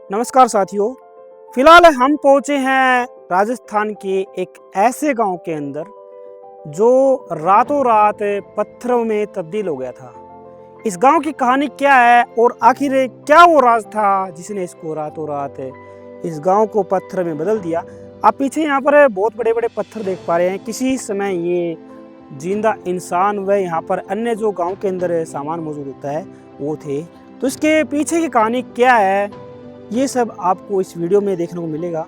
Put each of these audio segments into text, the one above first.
नमस्कार साथियों। फिलहाल हम पहुंचे हैं राजस्थान के एक ऐसे गांव के अंदर जो रातों रात पत्थरों में तब्दील हो गया था। इस गांव की कहानी क्या है और आखिर क्या वो राज था जिसने इसको रातों रात इस गांव को पत्थर में बदल दिया। आप पीछे यहाँ पर बहुत बड़े बड़े पत्थर देख पा रहे हैं। किसी समय ये जिंदा इंसान व यहाँ पर अन्य जो गांव के अंदर सामान मौजूद होता है वो थे। तो इसके पीछे की कहानी क्या है ये सब आपको इस वीडियो में देखने को मिलेगा।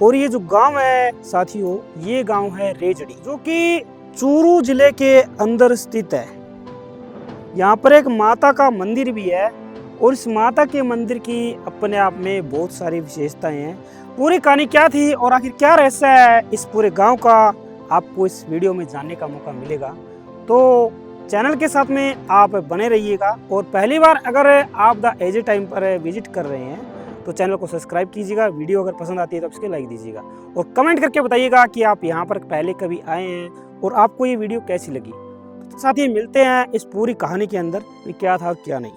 और ये जो गांव है साथियों, ये गांव है रेजड़ी, जो कि चूरू जिले के अंदर स्थित है। यहाँ पर एक माता का मंदिर भी है और इस माता के मंदिर की अपने आप में बहुत सारी विशेषताएं हैं। पूरी कहानी क्या थी और आखिर क्या रहस्य है इस पूरे गांव का, आपको इस वीडियो में जानने का मौका मिलेगा। तो चैनल के साथ में आप बने रहिएगा और पहली बार अगर आप द एजे टाइम पर विजिट कर रहे हैं तो चैनल को सब्सक्राइब कीजिएगा। वीडियो अगर पसंद आती है तो इसके लाइक दीजिएगा और कमेंट करके बताइएगा कि आप यहाँ पर पहले कभी आए हैं और आपको ये वीडियो कैसी लगी। तो साथ ही मिलते हैं इस पूरी कहानी के अंदर कि क्या था क्या नहीं।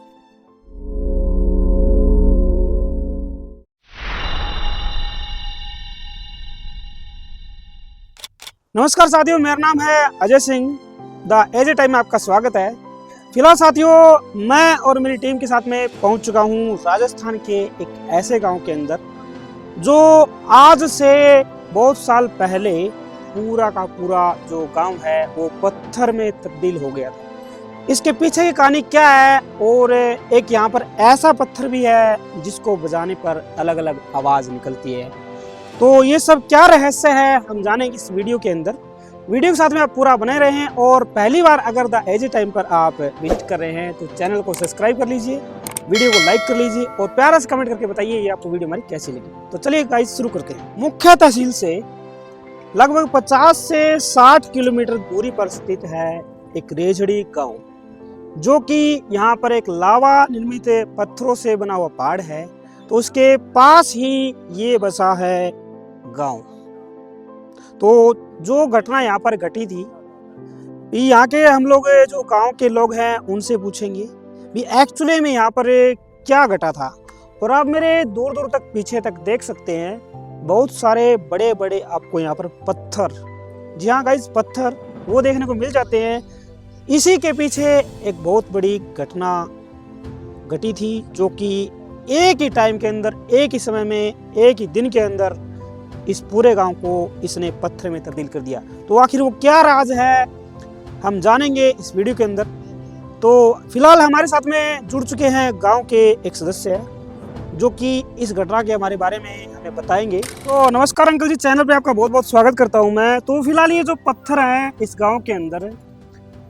नमस्कार साथियों, मेरा नाम है Ajay Singh. The AJ time में आपका स्वागत है। फिलहाल साथियों, मैं और मेरी टीम के साथ में पहुंच चुका हूं राजस्थान के एक ऐसे गांव के अंदर जो आज से बहुत साल पहले पूरा का पूरा जो गांव है वो पत्थर में तब्दील हो गया था। इसके पीछे की कहानी क्या है और एक यहाँ पर ऐसा पत्थर भी है जिसको बजाने पर अलग अलग आवाज निकलती है। तो ये सब क्या रहस्य है हम जानेंगे इस वीडियो के अंदर। वीडियो के साथ में आप पूरा बने रहें और पहली बार अगर द एजे टाइम पर आप विजिट कर रहे हैं तो चैनल को सब्सक्राइब कर लीजिए, वीडियो को लाइक कर लीजिए और प्यारा से कमेंट करके बताइए ये आपको वीडियो हमारी कैसी लगी। तो चलिए गाइस शुरू करते हैं। मुख्य तहसील से लगभग 50 से 60 किलोमीटर दूरी पर स्थित है एक रेजड़ी गाँव, जो कि यहाँ पर एक लावा निर्मित पत्थरों से बना हुआ पहाड़ है। तो उसके पास ही ये बसा है गाँव। तो जो घटना यहाँ पर घटी थी, यहाँ के हम लोग जो गांव के लोग हैं उनसे पूछेंगे भी एक्चुअली में यहाँ पर क्या घटा था। और आप मेरे दूर दूर तक पीछे तक देख सकते हैं बहुत सारे बड़े बड़े आपको यहाँ पर पत्थर, जी हाँ गाइस पत्थर वो देखने को मिल जाते हैं। इसी के पीछे एक बहुत बड़ी घटना घटी थी जो कि एक ही टाइम के अंदर, एक ही समय में, एक ही दिन के अंदर इस पूरे गांव को इसने पत्थर में तब्दील कर दिया। तो आखिर वो क्या राज है हम जानेंगे इस वीडियो के अंदर। तो फिलहाल हमारे साथ में जुड़ चुके हैं गांव के एक सदस्य हैं जो कि इस घटना के हमारे बारे में हमें बताएंगे। तो नमस्कार अंकल जी, चैनल पे आपका बहुत बहुत स्वागत करता हूं मैं। तो फिलहाल ये जो पत्थर हैं इस गाँव के अंदर,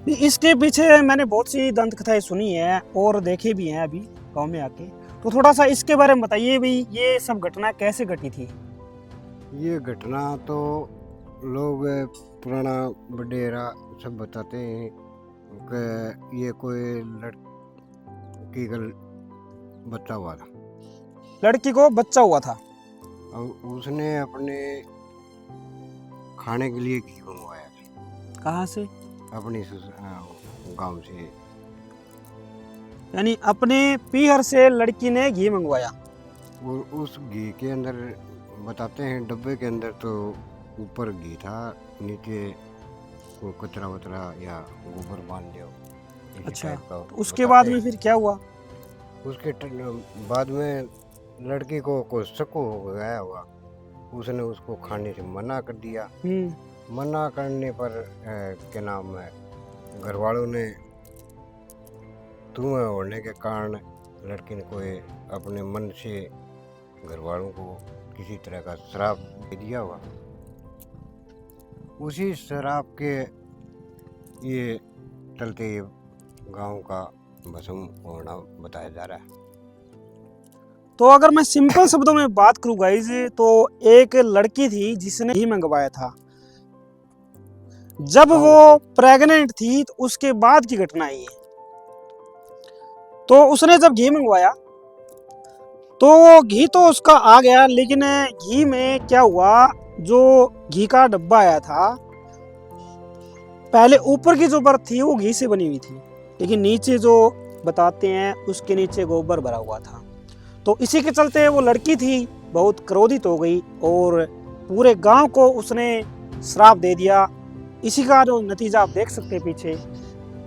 इसके पीछे मैंने बहुत सी दंत कथाएं सुनी है और देखे भी हैं अभी गाँव में आके। तो थोड़ा सा इसके बारे में बताइए भी ये सब घटना कैसे घटी थी। ये घटना तो लोग पुराना वडेरा सब बताते हैं कि ये कोई लड़की का बच्चा हुआ था, लड़की को बच्चा हुआ था और उसने अपने खाने के लिए घी मंगवाया था। कहाँ से? अपने गांव से, यानी अपने पीहर से लड़की ने घी मंगवाया। और उस घी के अंदर बताते हैं डब्बे के अंदर तो ऊपर घी था, नीचे वो कचरा वचरा या गोबर बांध दिया। अच्छा, तो उसके बाद में फिर क्या हुआ? उसके बाद में लड़की को कोई शक हो गया होगा, उसने उसको खाने से मना कर दिया। मना करने पर क्या नाम है, घर वालों ने धुआं होने के कारण लड़की ने कोई अपने मन से घर वालों को किसी तरह का शराब दे दिया हुआ। उसी शराब के ये चलते गांव का भस्म होना बताया जा रहा है। तो अगर मैं सिंपल शब्दों में बात करूं गाइस, तो एक लड़की थी जिसने घी मंगवाया था। जब वो प्रेग्नेंट थी तो उसके बाद की घटना है। तो उसने जब घी मंगवाया तो घी तो उसका आ गया, लेकिन घी में क्या हुआ, जो घी का डब्बा आया था पहले ऊपर की जो परत थी वो घी से बनी हुई थी, लेकिन नीचे जो बताते हैं उसके नीचे गोबर भरा हुआ था। तो इसी के चलते वो लड़की थी बहुत क्रोधित हो गई और पूरे गांव को उसने श्राप दे दिया। इसी का जो नतीजा आप देख सकते हैं पीछे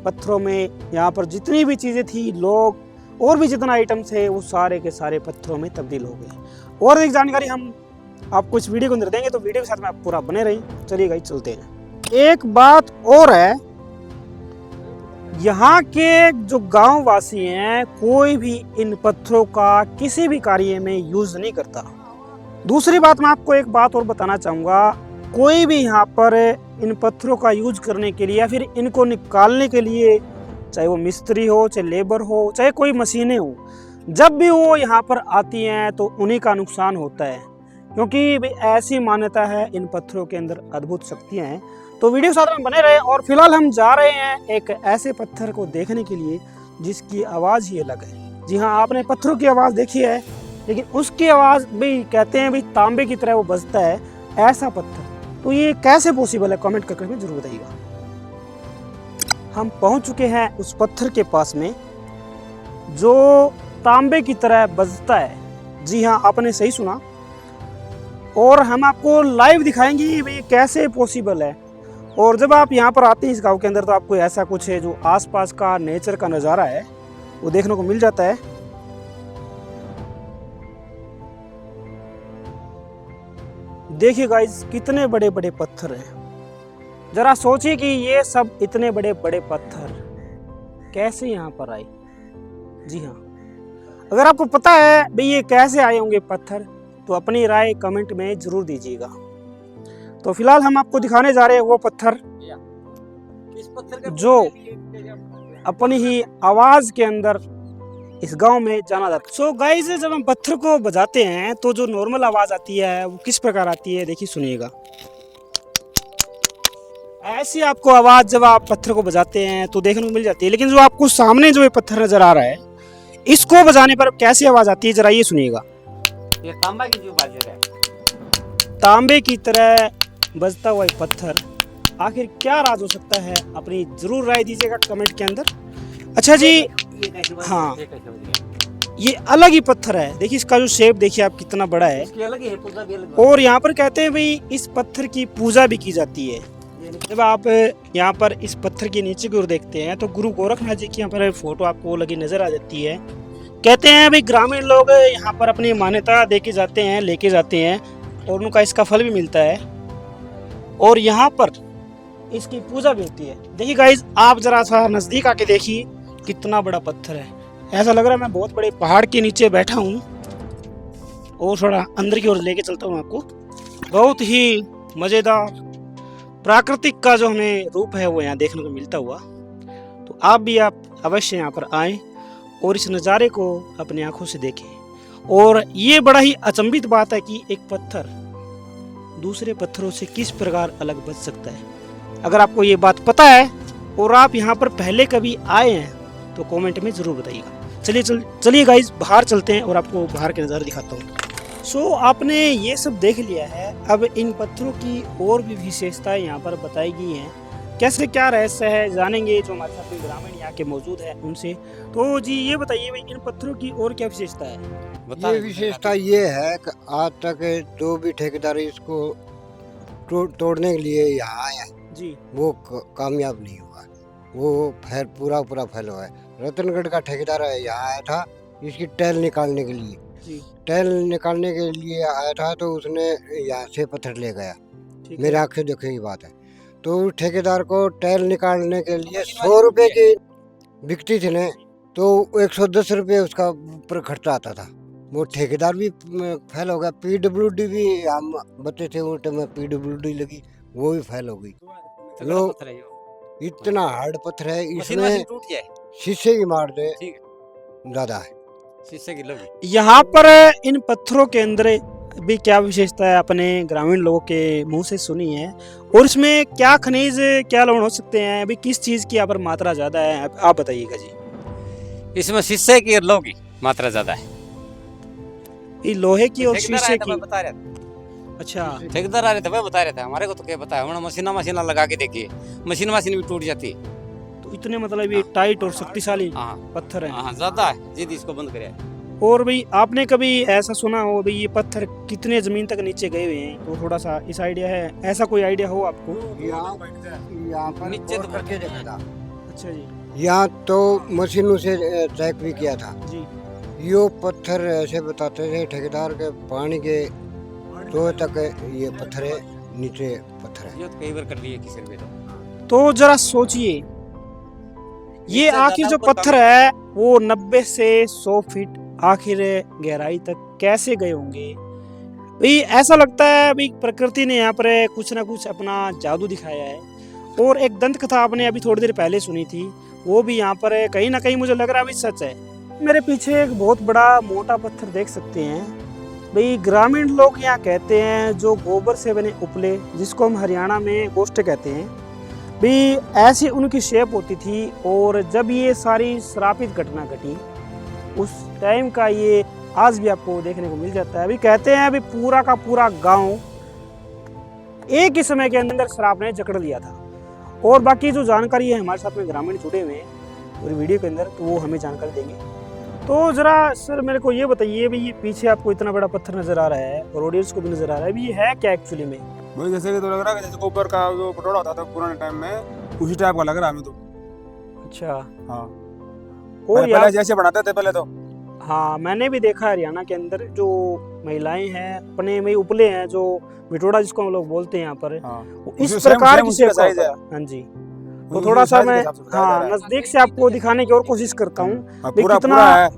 पत्थरों में, यहाँ पर जितनी भी चीज़ें थी, लोग और भी जितना आइटम थे, वो सारे के सारे पत्थरों में तब्दील हो गए। और एक जानकारी हम आपको इस वीडियो के अंदर देंगे, तो वीडियो के साथ में आप पूरा बने रहिए। चलिए गाइस चलते हैं। एक बात और है, यहाँ के जो गांव वासी हैं कोई भी इन पत्थरों का किसी भी कार्य में यूज नहीं करता। दूसरी बात मैं आपको एक बात और बताना चाहूँगा, कोई भी यहाँ पर इन पत्थरों का यूज करने के लिए या फिर इनको निकालने के लिए, चाहे वो मिस्त्री हो, चाहे लेबर हो, चाहे कोई मशीनें हो, जब भी वो यहाँ पर आती हैं तो उन्हीं का नुकसान होता है, क्योंकि ऐसी मान्यता है इन पत्थरों के अंदर अद्भुत शक्तियाँ हैं। तो वीडियो के साथ में बने रहे। और फिलहाल हम जा रहे हैं एक ऐसे पत्थर को देखने के लिए जिसकी आवाज़ ही अलग है। जी हाँ, आपने पत्थरों की आवाज़ देखी है, लेकिन उसकी आवाज़ भी कहते हैं भाई तांबे की तरह वो बजता है, ऐसा पत्थर। तो ये कैसे पॉसिबल है, कमेंट करके जरूर बताइएगा। हम पहुंच चुके हैं उस पत्थर के पास में जो तांबे की तरह बजता है। जी हाँ, आपने सही सुना। और हम आपको लाइव दिखाएंगे भाई कैसे पॉसिबल है। और जब आप यहाँ पर आते हैं इस गांव के अंदर, तो आपको ऐसा कुछ है जो आसपास का नेचर का नज़ारा है वो देखने को मिल जाता है। देखिए गाइस, कितने बड़े बड़े पत्थर हैं। जरा सोचिए कि ये सब इतने बड़े बड़े पत्थर कैसे यहाँ पर आए। जी हाँ, अगर आपको पता है भाई ये कैसे आए होंगे पत्थर, तो अपनी राय कमेंट में जरूर दीजिएगा। तो फिलहाल हम आपको दिखाने जा रहे हैं वो पत्थर जो अपनी ही आवाज के अंदर इस गांव में जाना जाता है। सो गाइस, जब हम पत्थर को बजाते हैं तो जो नॉर्मल आवाज आती है वो किस प्रकार आती है, देखिए सुनिएगा। ऐसी आपको आवाज जब आप पत्थर को बजाते हैं तो देखने को मिल जाती है। लेकिन जो आपको सामने जो ये पत्थर नजर आ रहा है, इसको बजाने पर कैसी आवाज आती है, जरा ये सुनिएगा। ये तांबा की जो बाजे है, तांबे की तरह बजता हुआ एक पत्थर, आखिर क्या राज हो सकता है, अपनी जरूर राय दीजिएगा कमेंट के अंदर। अच्छा जी, हाँ, ये अलग ही पत्थर है। देखिए इसका जो शेप देखिए आप कितना बड़ा है। अलग ही है, पूजा भी अलग। और यहाँ पर कहते हैं भाई इस पत्थर की पूजा भी की जाती है। जब आप यहाँ पर इस पत्थर के नीचे की ओर देखते हैं तो गुरु गोरखनाथ जी की यहाँ पर फोटो आपको लगी नजर आ जाती है। कहते हैं भाई ग्रामीण लोग यहाँ पर अपनी मान्यता दे के जाते हैं, लेके जाते हैं, और उनका इसका फल भी मिलता है और यहाँ पर इसकी पूजा भी होती है। देखिए गाइज, आप जरा सा नजदीक आके देखिए कितना बड़ा पत्थर है। ऐसा लग रहा है मैं बहुत बड़े पहाड़ के नीचे बैठा हूँ। और थोड़ा अंदर की ओर लेके चलता हूँ आपको। बहुत ही मजेदार प्राकृतिक का जो हमें रूप है वो यहाँ देखने को मिलता हुआ। तो आप भी अवश्य यहाँ पर आएँ और इस नज़ारे को अपनी आंखों से देखें। और ये बड़ा ही अचंभित बात है कि एक पत्थर दूसरे पत्थरों से किस प्रकार अलग बच सकता है। अगर आपको ये बात पता है और आप यहाँ पर पहले कभी आए हैं तो कमेंट में ज़रूर बताइएगा। चलिए गाइज, बाहर चलते हैं और आपको बाहर के नज़ारे दिखाता हूँ। सो आपने ये सब देख लिया है। अब इन पत्थरों की और भी विशेषताएं यहाँ पर बताई गई हैं। कैसे क्या रहस्य है जानेंगे जो हमारे साथ में ग्रामीण यहाँ के मौजूद है उनसे। तो जी ये बताइए भाई, इन पत्थरों की और क्या विशेषता है? ये विशेषता ये है कि आज तक जो भी ठेकेदार इसको तोड़ने के लिए यहाँ आया जी, वो कामयाब नहीं हुआ। वो पूरा फैल हुआ है। रतनगढ़ का ठेकेदार यहाँ आया था इसकी टैल निकालने के लिए। जी, टैल निकालने के लिए आया था तो उसने यहाँ से पत्थर ले गया। मेरे आँख से देखी ही बात है। तो उस ठेकेदार को टैल निकालने के लिए 100 रुपए की बिकती थी ने, तो 110 रुपये उसका ऊपर खर्चा आता था। वो ठेकेदार भी फेल हो गया। पीडब्ल्यूडी भी हम बच्चे थे उस टाइम में पीडब्ल्यूडी लगी, वो भी फेल हो गई। लोग इतना हार्ड पत्थर है, इसमें शीशे की मार दे ज्यादा है। शीशे की लगी। यहाँ पर इन पत्थरों के अंदर भी क्या विशेषता है अपने ग्रामीण लोगों के मुंह से सुनी है। और इसमें क्या खनिज, क्या लवण हो सकते हैं, अभी किस चीज की यहाँ पर मात्रा ज्यादा है, आप बताइएगा जी। इसमें शीशे की और लोहे की मात्रा ज्यादा है। ये लोहे की और शीशे की। बता रहे थे। अच्छा, ठेकेदार आ रहे थे, वह बता रहे थे। हमारे को तो क्या पता है, हमने मशीना लगा के देखी, मशीन भी टूट जाती है। तो इतने मतलब ये टाइट और शक्तिशाली हाँ पत्थर है। हाँ, ज्यादा है। जिद इसको बंद करे। और भाई आपने कभी ऐसा सुना हो भाई ये पत्थर कितने जमीन तक नीचे गए हुए हैं, तो थोड़ा सा इस आइडिया है, ऐसा कोई आइडिया हो आपको? यहाँ पर नीचे बोर तो करके देखा था। अच्छा जी। यहाँ तो मशीनों से चेक भी किया था। जी। यो पत्थर ऐसे बताते थे ठेकेदार के पानी के तो तक ये पत्थर है, नीचे पत्थर है। ये तो कई बार कर लिए किसी ने तो जरा सोचिए, ये इससे आखिर ज्यादा जो ऊपर पत्थर है वो 90 से 100 फीट आखिर गहराई तक कैसे गए होंगे? भाई ऐसा लगता है भाई प्रकृति ने यहाँ पर कुछ ना कुछ अपना जादू दिखाया है। और एक दंत कथा आपने अभी थोड़ी देर पहले सुनी थी, वो भी यहाँ पर कहीं ना कहीं मुझे लग रहा है भी सच है। मेरे पीछे एक बहुत बड़ा मोटा पत्थर देख सकते हैं भाई। ग्रामीण लोग यहाँ कहते हैं जो गोबर से बने उपले, जिसको हम हरियाणा में गोष्ठ कहते हैं भी, ऐसी उनकी शेप होती थी। और जब ये सारी श्रापित घटना घटी उस टाइम का ये आज भी आपको देखने को मिल जाता है। अभी कहते हैं अभी पूरा का पूरा गांव एक ही समय के अंदर श्राप ने जकड़ लिया था। और बाकी जो जानकारी है हमारे साथ में ग्रामीण जुड़े हुए हैं पूरी वीडियो के अंदर, तो वो हमें जानकारी देंगे। तो जरा सर मेरे को ये बताइए भाई, ये पीछे आपको इतना बड़ा पत्थर नजर आ रहा है और ऑडियंस को भी नजर आ रहा है, अभी ये है क्या एक्चुअली में? मुझे जैसे कि तो लग रहा है कि जैसे गोबर का जो पटोड़ा होता था पुराने टाइम में, उसी टाइप का लग रहा है हमें तो। अच्छा। हाँ। और पहले जैसे बनाते थे पहले तो। हाँ, मैंने भी देखा हरियाणा के अंदर जो महिलाएं हैं अपने में उपले हैं, जो बिटोड़ा जिसको हम लोग बोलते हैं यहाँ पर, हाँ। इस उसी प्रकार की उसी का शेप का साइज है। होता है। हाँ जी। तो उसी थोड़ा सा साइज के मैं हिसाब से बताया जा हाँ रहा है। नजदीक से आपको दिखाने की और कोशिश करता हूँ। हाँ, भी पूरा कितना- पूरा है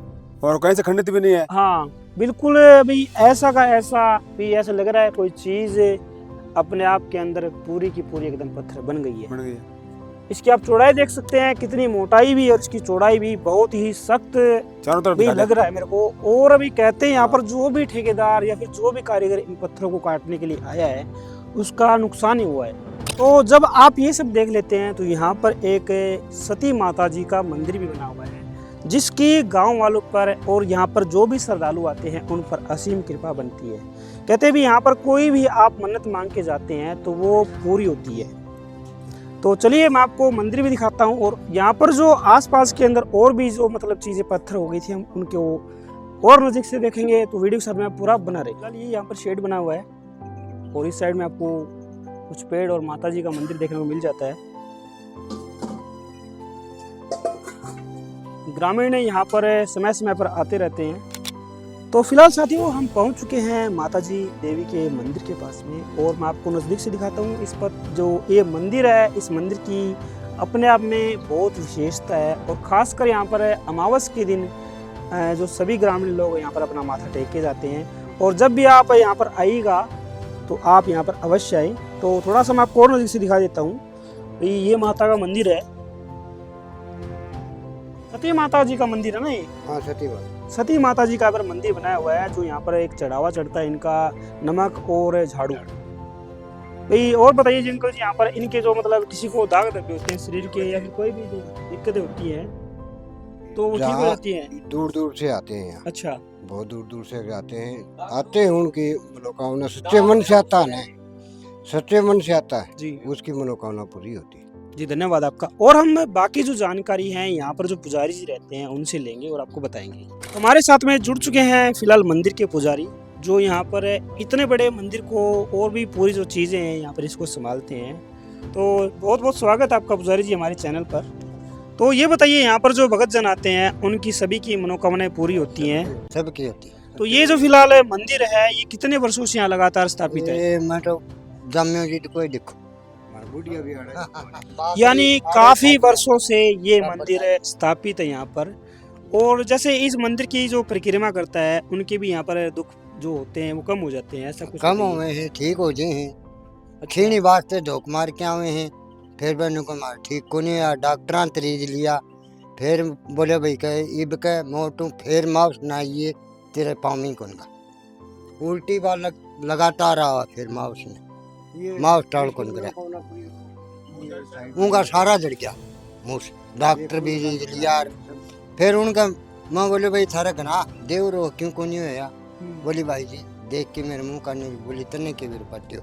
और कहीं से खंडित भी नहीं है। हाँ बिल्कुल भी ऐसा का ऐसा भी, ऐसा लग रहा है कोई चीज अपने आप के अंदर पूरी की पूरी एकदम पत्थर बन गई है। बन गई है। इसकी आप चौड़ाई देख सकते हैं कितनी मोटाई भी, और इसकी चौड़ाई भी बहुत ही सख्त चारों तरफ भी दिखा लग दे। रहा है मेरे को। और अभी कहते हैं यहाँ पर जो भी ठेकेदार या फिर जो भी कारीगर इन पत्थरों को काटने के लिए आया है उसका नुकसान ही हुआ है। तो जब आप ये सब देख लेते हैं तो यहाँ पर एक सती माता जी का मंदिर भी बना हुआ है, जिसकी गांव वालों पर और यहाँ पर जो भी श्रद्धालु आते हैं उन पर असीम कृपा बनती है। कहते हैं भी यहाँ पर कोई भी आप मन्नत मांग के जाते हैं तो वो पूरी होती है। तो चलिए मैं आपको मंदिर भी दिखाता हूँ, और यहाँ पर जो आसपास के अंदर और भी जो मतलब चीज़ें पत्थर हो गई थी हम उनको और नज़दीक से देखेंगे, तो वीडियो के साथ में पूरा बना रहे। फिलहाल ये यहाँ पर शेड बना हुआ है और इस साइड में आपको कुछ पेड़ और माता जी का मंदिर देखने को मिल जाता है। ग्रामीण यहाँ पर समय समय पर आते रहते हैं। तो फिलहाल साथियों हम पहुंच चुके हैं माता जी देवी के मंदिर के पास में, और मैं आपको नज़दीक से दिखाता हूँ। इस पर जो ये मंदिर है, इस मंदिर की अपने आप में बहुत विशेषता है। और ख़ासकर यहाँ पर अमावस के दिन जो सभी ग्रामीण लोग यहाँ पर अपना माथा टेक के जाते हैं। और जब भी आप यहाँ पर आइएगा तो आप यहाँ पर अवश्य आए। तो थोड़ा सा मैं आपको और नज़दीक से दिखा देता हूँ। ये माता का मंदिर है, सती माता जी का मंदिर है ना ये? हाँ, सती बात। सती माता जी का पर मंदिर बनाया हुआ है, जो यहाँ पर एक चढ़ावा चढ़ता है इनका नमक और झाड़ू। भाई और बताइए जी अंकल जी, यहाँ पर इनके जो मतलब किसी को दाग धब्बे होते हैं शरीर के या फिर कोई भी जो दिक्कतें होती हैं तो वो ठीक हो जाती हैं? दूर दूर से आते हैं यहाँ, अच्छा। बहुत दूर दूर से आते हैं उनकी मनोकामना सच्चे मन से आता है, सच्चे मन से आता है जी उसकी मनोकामना पूरी होती है। जी, धन्यवाद आपका। और हम बाकी जो जानकारी है यहाँ पर जो पुजारी जी रहते हैं उनसे लेंगे और आपको बताएंगे। हमारे साथ में जुड़ चुके हैं फिलहाल मंदिर के पुजारी, जो यहाँ पर इतने बड़े मंदिर को और भी पूरी जो चीज़ें हैं यहाँ पर इसको संभालते हैं। तो बहुत बहुत स्वागत आपका पुजारी जी हमारे चैनल पर। तो ये बताइए, यहाँ पर जो भगत जन आते हैं उनकी सभी की मनोकामनाएं पूरी होती हैं? सबकी होती है। तो ये जो फिलहाल मंदिर है ये कितने वर्षों से यहाँ लगातार स्थापित है? ये मैं तो जम्मे जी कोई देखो बुढ़िया भी यानी काफी वर्षों से ये मंदिर स्थापित है यहाँ पर। और जैसे इस मंदिर की जो परिक्रमा करता है उनके भी यहाँ पर दुख जो होते हैं वो कम हो जाते हैं, ऐसा कुछ? कम हुए हैं, ठीक हो गए हैं। छीनी वास्ते धोख मार के आए हैं, फिर मैंने को मार ठीक को नहीं आया, डॉक्टर तरीज लिया, फिर बोले भाई कहे इब के मोटू फिर माउस नाइए तेरे पामी कौन का उल्टी बार लगातार रहा, फिर माउस ने माउस टाल कौन करा उनका सारा जड़ गया मुँह से, डॉक्टर भी लिया। फिर उनका माँ बोले भाई थारा घना देव रो क्यों को नहीं होया? बोली भाई जी देख के मेरे मुंह करने बोली तने के मेरे पाते हो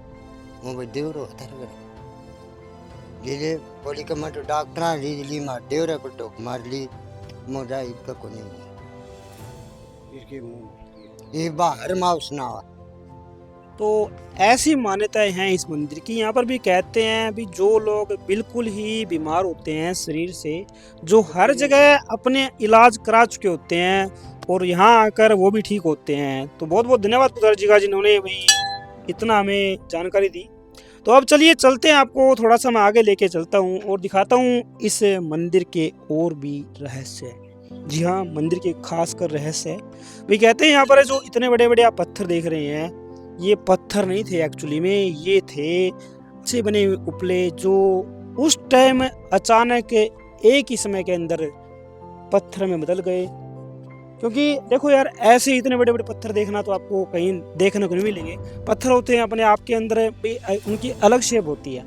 वो भाई देव रो थारा घना ये बोली कि मैं तो डॉक्टर ली मार देव रे को टोक मार ली मोजा इनका को नहीं इसके मुंह ये बाहर माउसना। तो ऐसी मान्यताएं हैं इस मंदिर की। यहाँ पर भी कहते हैं भी जो लोग बिल्कुल ही बीमार होते हैं शरीर से, जो हर जगह अपने इलाज करा चुके होते हैं और यहाँ आकर वो भी ठीक होते हैं। तो बहुत बहुत धन्यवाद पुजारी जी का, जिन्होंने भाई इतना हमें जानकारी दी। तो अब चलिए चलते हैं, आपको थोड़ा सा मैं आगे लेके चलता हूँ और दिखाता हूँ इस मंदिर के और भी रहस्य। जी हाँ, मंदिर के खास कर रहस्य है। भी कहते हैं यहाँ पर जो इतने बड़े बड़े आप पत्थर देख रहे हैं, ये पत्थर नहीं थे एक्चुअली में, ये थे अच्छे बने हुए उपले जो उस टाइम अचानक एक ही समय के अंदर पत्थर में बदल गए। क्योंकि देखो यार, ऐसे इतने बड़े बड़े पत्थर देखना तो आपको कहीं देखने को नहीं मिलेंगे। पत्थर होते हैं अपने आप के अंदर भी, उनकी अलग शेप होती है,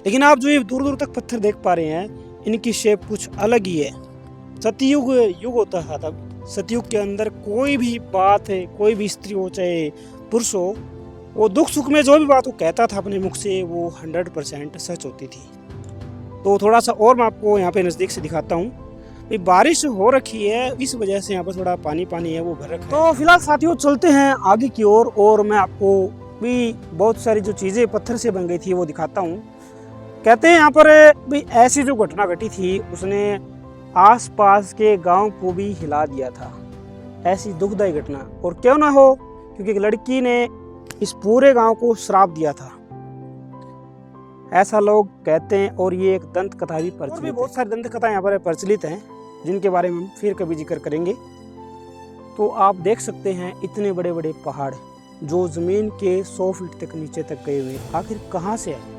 लेकिन आप जो ये दूर दूर तक पत्थर देख पा रहे हैं, इनकी शेप कुछ अलग ही है। सतयुग युग होता था तब। सतयुग के अंदर कोई भी बात है, कोई भी स्त्री हो चाहे पुरुष हो, वो दुख सुख में जो भी बात वो कहता था अपने मुख से, वो 100% सच होती थी। तो थोड़ा सा और मैं आपको यहाँ पे नज़दीक से दिखाता हूँ। बारिश हो रखी है, इस वजह से यहाँ पर थोड़ा पानी पानी है, वो भर रखा है। तो फिलहाल साथियों चलते हैं आगे की ओर और मैं आपको भी बहुत सारी जो चीज़ें पत्थर से बन गई थी वो दिखाता हूँ। कहते हैं यहाँ पर भी ऐसी जो घटना घटी थी उसने आसपास के गांव को भी हिला दिया था। ऐसी दुखदायी घटना, और क्यों ना हो, क्योंकि एक लड़की ने इस पूरे गांव को श्राप दिया था, ऐसा लोग कहते हैं। और ये एक दंत कथा भी प्रचलित है। बहुत सारी दंत कथाएं यहाँ पर प्रचलित हैं, जिनके बारे में हम फिर कभी जिक्र करेंगे। तो आप देख सकते हैं इतने बड़े बड़े पहाड़ जो ज़मीन के 100 फीट तक नीचे तक गए हुए, आखिर कहाँ से आए।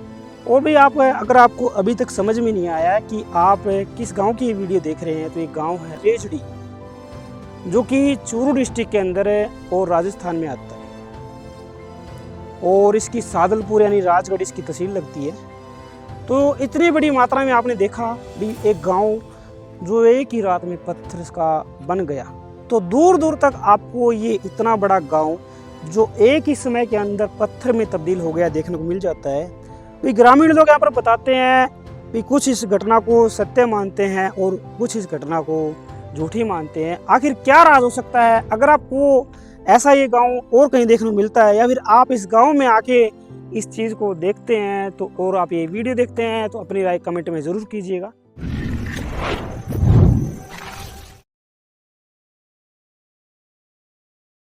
और भी आप, अगर आपको अभी तक समझ में नहीं आया कि आप किस गांव की वीडियो देख रहे हैं, तो एक गांव है रेजड़ी, जो कि चूरू डिस्ट्रिक्ट के अंदर है और राजस्थान में आता है। और इसकी सादलपुर यानी राजगढ़ इसकी तहसील लगती है। तो इतनी बड़ी मात्रा में आपने देखा भी एक गांव जो एक ही रात में पत्थर का बन गया। तो दूर दूर तक आपको ये इतना बड़ा गांव जो एक ही समय के अंदर पत्थर में तब्दील हो गया देखने को मिल जाता है। तो ग्रामीण लोग यहाँ पर बताते हैं कि कुछ इस घटना को सत्य मानते हैं और कुछ इस घटना को झूठी मानते हैं। आखिर क्या राज हो सकता है? अगर आपको ऐसा ये गांव और कहीं देखने को मिलता है, या फिर आप इस गांव में आके इस चीज़ को देखते हैं तो, और आप ये वीडियो देखते हैं, तो अपनी राय कमेंट में ज़रूर कीजिएगा।